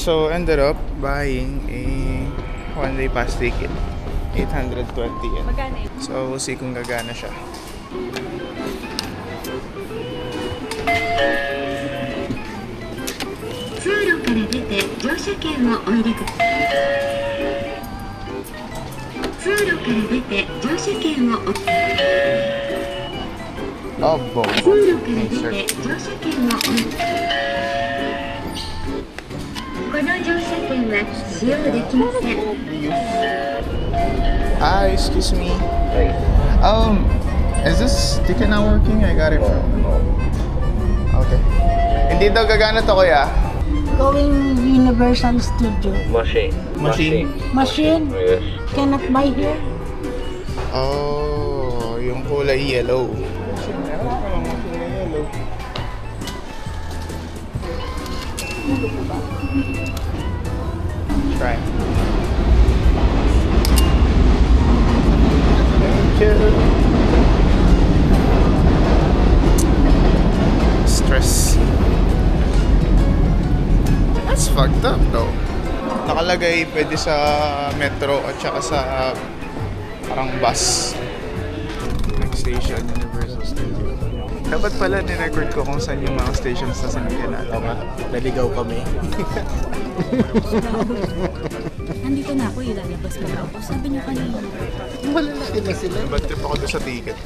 So, ended up buying a one-day pass ticket. 820 yen. Magkano yun? So, we'll see kung gagana siya. Oh, boy. Insert. Ah, excuse me. Is this ticket not working? I got it from... Okay. Hindi daw gagana to, kuya. Going Universal Studio. Machine. Machine Yes. cannot buy here. Oh, yung kulay yellow. Meron ako ng kulay yellow. Try. Thank you. Stress. That's fucked up though. Nakalagay pwede sa metro at saka sa parang bus. Next station, Universal Studio. Dapat pala ni-record ko kung saan yung mga stations na sinigyan natin. Naligaw kami. Nandito na ako, ilalabas pa ako. Sabi niyo kanina. Malalaki na sila. Bad trip ako doon sa ticket.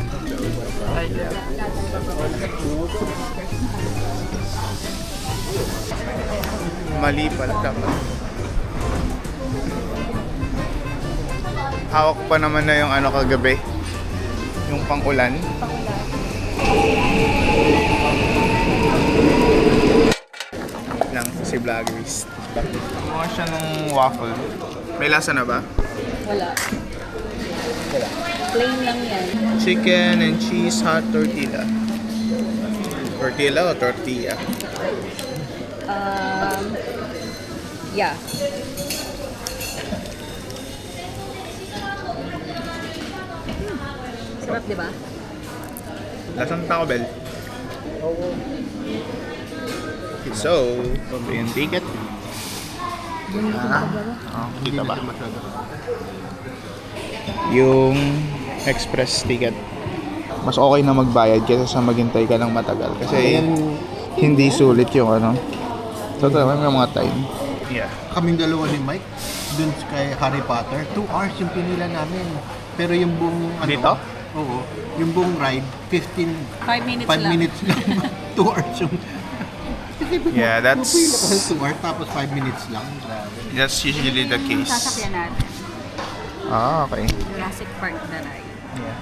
Mali pala dapat. Hawak pa naman na yung ano kagabi. Yung pang-ulan. Lang si Vloggerist. Kumuha siya ng waffle. May lasa na ba? Wala. Plain lang yan. Chicken and cheese hot tortilla. Tortilla o tortilla? Yeah. Sarap, di ba? Lasang Taco Bell. So, ito yung ticket. Kita ba? Yung express ticket. Mas okay na magbayad kaysa sa maghintay ka ng matagal. Kasi hindi sulit yung ano. Totoo, may mga time. Yeah. Kaming dalawa ni Mike, dun kay Harry Potter, 2 hours yung pinila namin. Pero yung buong ano, Dito? Oo. Yung buong ride, 5 minutes 5 lang. minutes lang. 2 hours yung... Yeah, that's- Pupila ka ng 2 hours, tapos 5 minutes lang. Grabe. That's usually the Yung case. sasakyan natin. Ah, okay. Jurassic Park na ride. Yeah.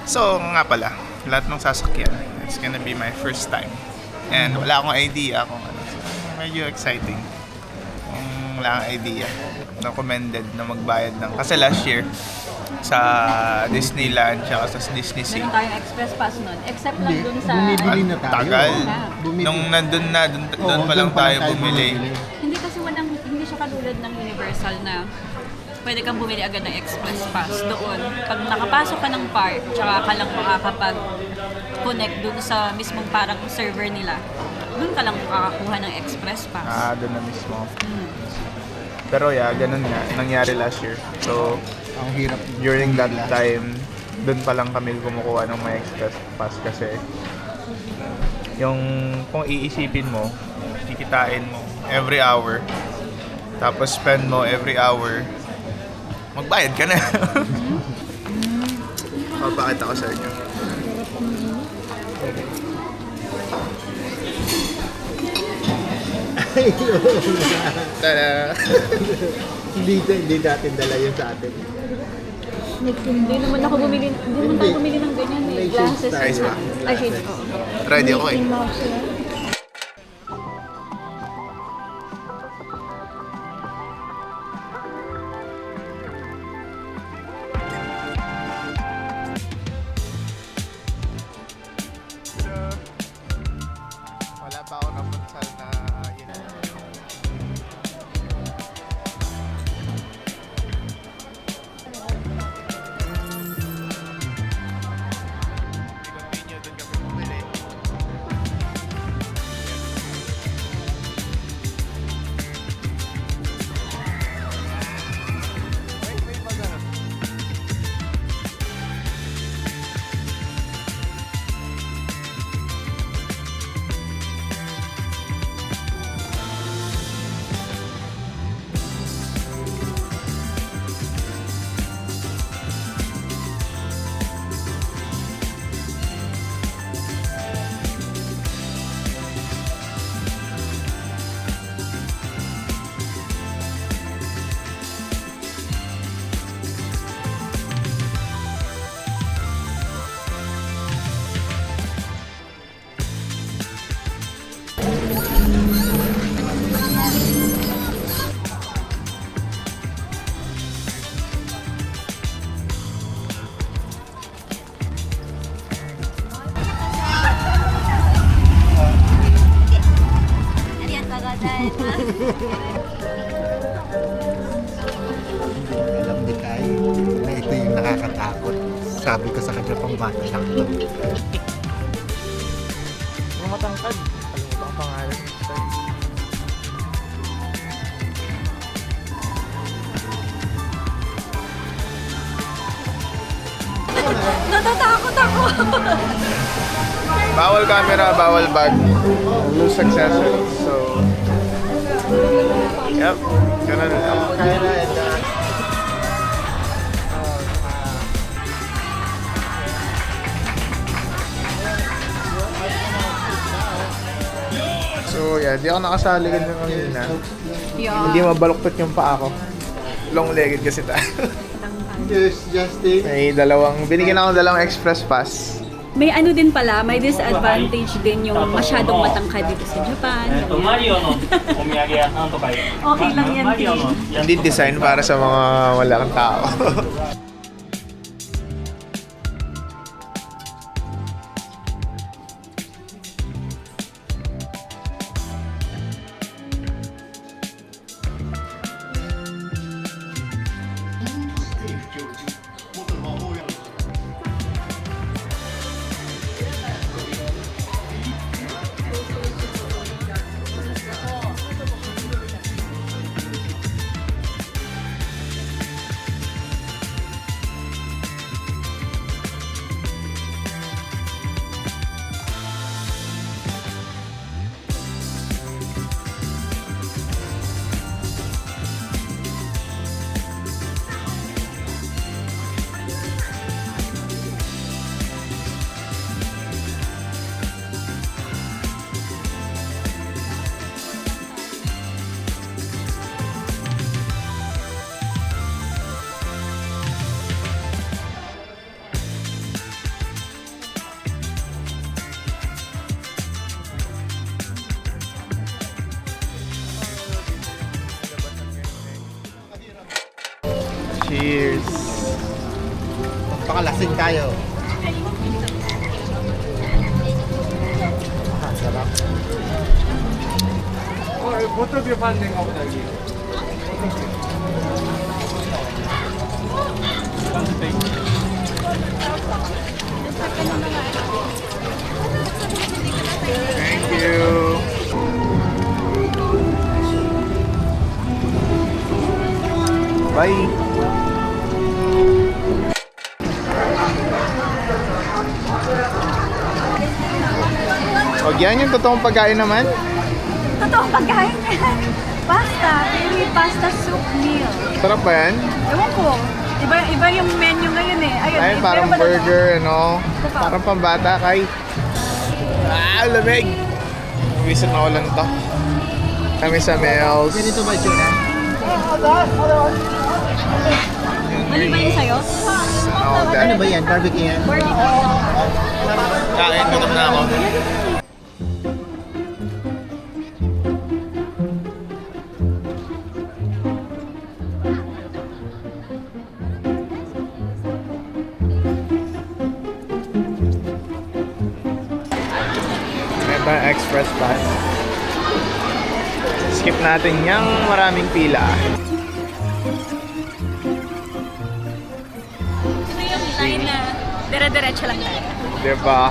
So, nga pala, lahat ng sasakyan, it's gonna be my first time. And wala akong idea kung ano. So, medyo exciting. Kung wala akong idea. Recommended na magbayad ng... Kasi last year, sa Disneyland, tsaka sa Disney Sea. Meron tayong express pass nun. Except lang Hindi, dun sa... bumibili na tayo. Tagal. Bumibili. Nung nandun na, dun Oo, pa lang dun pa tayo bumili. Hindi kasi hindi siya katulad ng Universal na pwede kang bumili agad ng express pass doon. Pag nakapasok ka ng park, tsaka ka lang makakapag-connect dun sa mismong parang server nila, dun ka lang makakakuha ng express pass. Ah, doon na mismo. Pero yeah, ganun nga. Nangyari last year. So, Ang hirap. during that time, doon pa lang kami kumukuha ng may express pass kasi yung kung iisipin mo, kikitain mo every hour, tapos spend mo every hour, magbayad ka na. Papakita ko sa inyo. Tada! Hindi natin dala yun sa atin. Hindi naman tayo bumili ng ganyan eh. May Glasses. Nice ba? Ay, shades. Oo. Ready ako eh. Mickey Mouse yan. Wala pa ako napunsan na yun. I-continue doon kami bumili. Alam ni Kai na ito yung nakakatakot. Sabi ko sa kanya, pang bata lang to. Mga matangkad. Alam mo ba ang pangalan? Natatakot ako! Bawal camera, bawal bag. Lose accessories. So, yep. Ganun lang. So, yeah, di ako nakasali ganun kanina. Yeah. Hindi mabaluktot yung paa ko. Long-legged kasi tayo. Yes, Justin. Binigyan ako ng dalawang express pass. May ano din pala, may disadvantage din yung masyadong matangkad dito sa Japan. マリオのお土産屋さんとか Okay lang yan, マリオの Hindi design para sa mga wala kang tao. Cheers! Pakalasing tayo. Sarap. Both of you funding of the game. Thank you. Bye. O, yan yung totoong pagkain naman. Totoo pagkain yan. Pasta, creamy pasta soup meal. Sarap ba yan? Ewan ko, iba yung menu ngayon eh. Ayun, Ay, parang meron ba doon? burger, ano? Ito pa. Parang pambata, kay. Ah, lamig! Wisan na ulan to. Kami sa Mel's. Ganito ba, Juna? Mali ba yun sa'yo? Ano ba yan? Barbecue yan? Kain, gutom na ako. May ba express pass? Skip natin yung maraming pila. Ito yung line na dire-diretso lang tayo. Diba?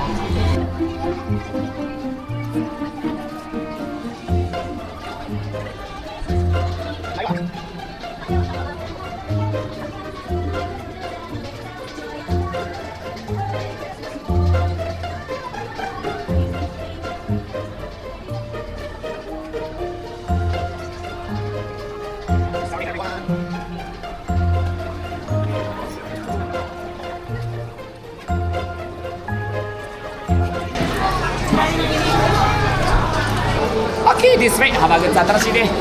OK ですね幅口新しいね 「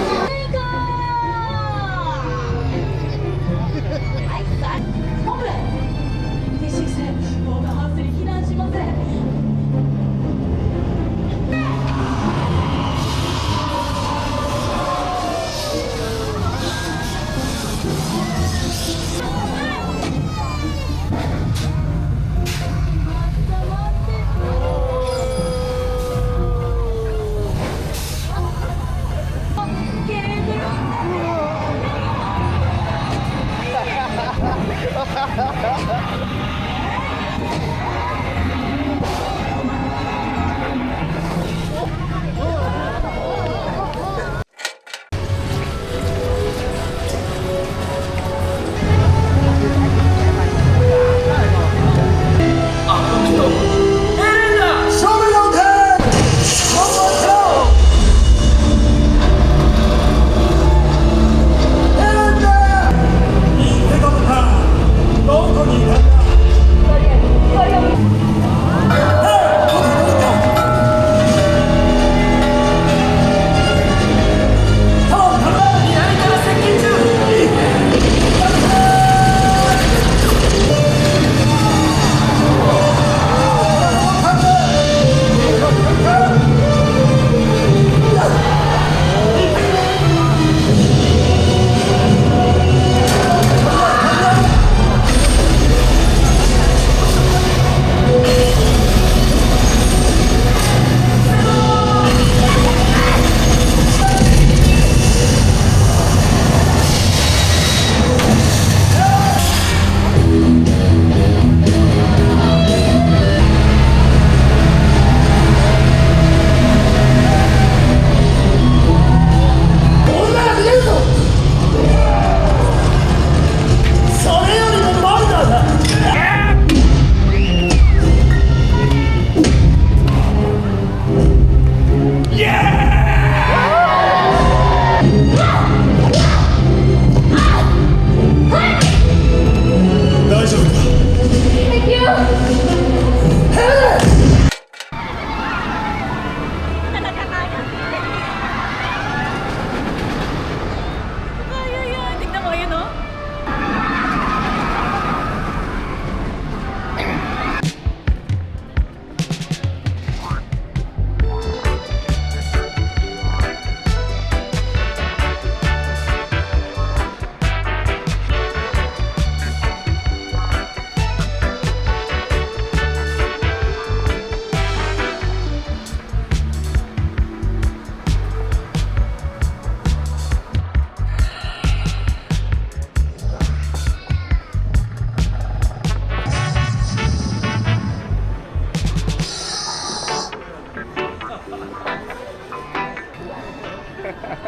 Kaya yan. Tignan mo, yun, oh.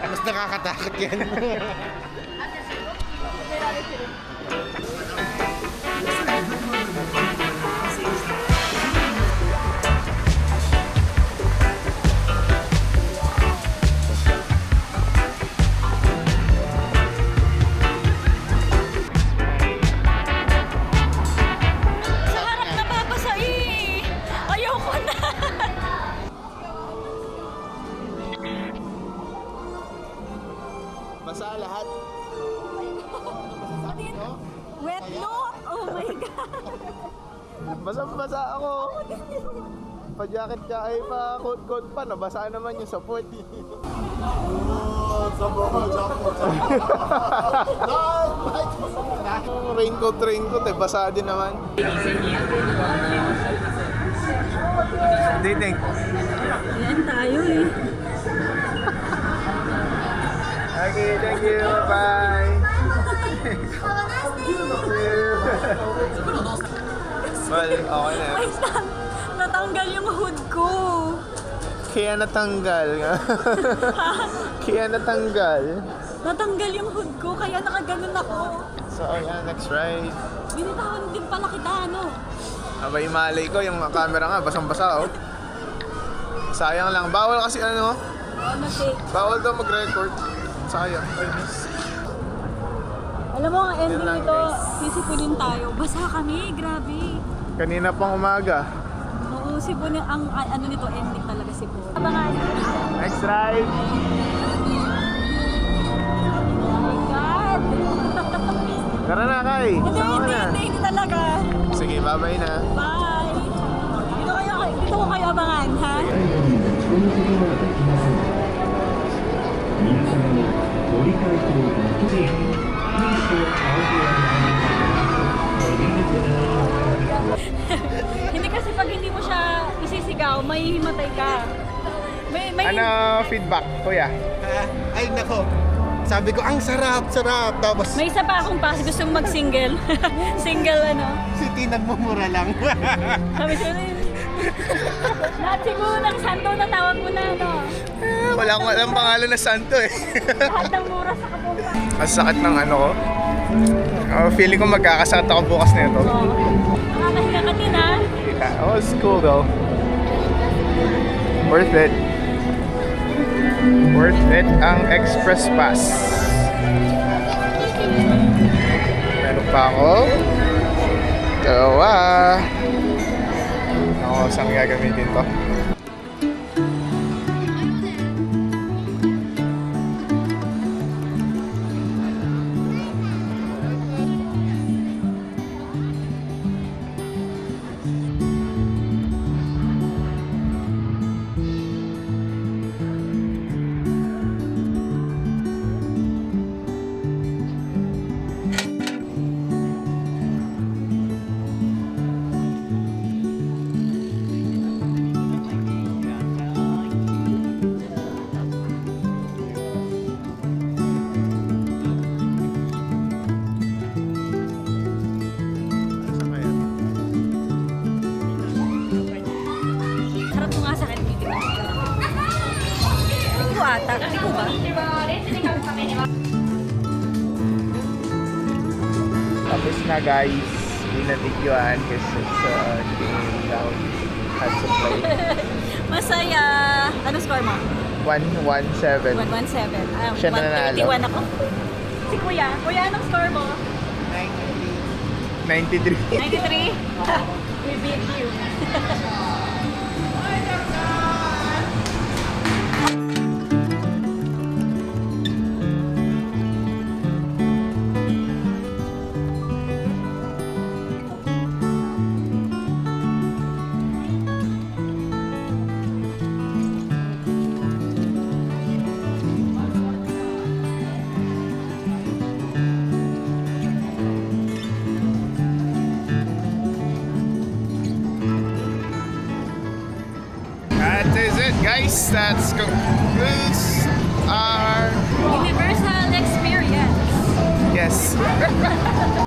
Mas nakakatakot yan. Sa harap na babasa eh. Ayoko na. Basa lahat. Wet look! Oh my God! Basang-basa ako. Pa-jacket ka ay pa coat pa. Nabasa naman yung support. Raincoat eh. Basa din naman. What do you think? Yan tayo eh. Okay, thank you. Bye. Well, okay na. Ay, natanggal yung hood ko. Kaya natanggal nga. Kaya natanggal. Natanggal yung hood ko, kaya nakaganon ako. So, yeah, next ride. Binitawan din pala kita, ano? Abay, malay ko, yung camera nga, basang-basa, oh. Sayang lang. Bawal kasi ano, Mati. bawal daw mag-record. Sayang. Ay, miss. Alam mo, ang ending Yun lang, nito, guys. sisipunin tayo. Basa kami, grabe. Kanina pang umaga. Oo, sipunin, ang ano nito, ending talaga sipon. Abangan. Next ride. Oh my God! Tara na, Kai. Hindi, Sama ka hindi, na. hindi talaga. Sige, bye-bye na. Bye! Dito ko kayo abangan, ha? 皆様にご理解とご支援、本日青空 Hindi kasi pag hindi mo siya isisigaw, mahihimatay ka. May Ano feedback, kuya? Ay nako, Sabi ko, ang sarap. Tapos May isa pa akong pass, gusto mong mag-single. Single ano. si T nagmumura lang. Sabi ko na yun. Lahat siguro ng santo na tawag mo na ano. Wala akong alam pangalan na santo eh. Lahat ng mura sa kabungan. Ang sakit ng ano ko. Feeling ko magkakasakit ako bukas na ito. Oo. Nakakahiga ka din ha. Yeah, it was cool though. Worth it. Worth it ang Express Pass. Meron pa ako. Dalawa. Ako, saan gagamitin to? Harap mo nga sa akin. Hindi ko ata. Hindi ko ba? Tapos na guys. Hindi na videoan kasi it's down. Had to play. Masaya. Ano score mo? 1-1-7. 117. Siya na nanalo. 131 ako. Si Kuya. Kuya, anong score mo? 93. 93? We beat you. That is it guys. That's concludes our Universal experience. yes.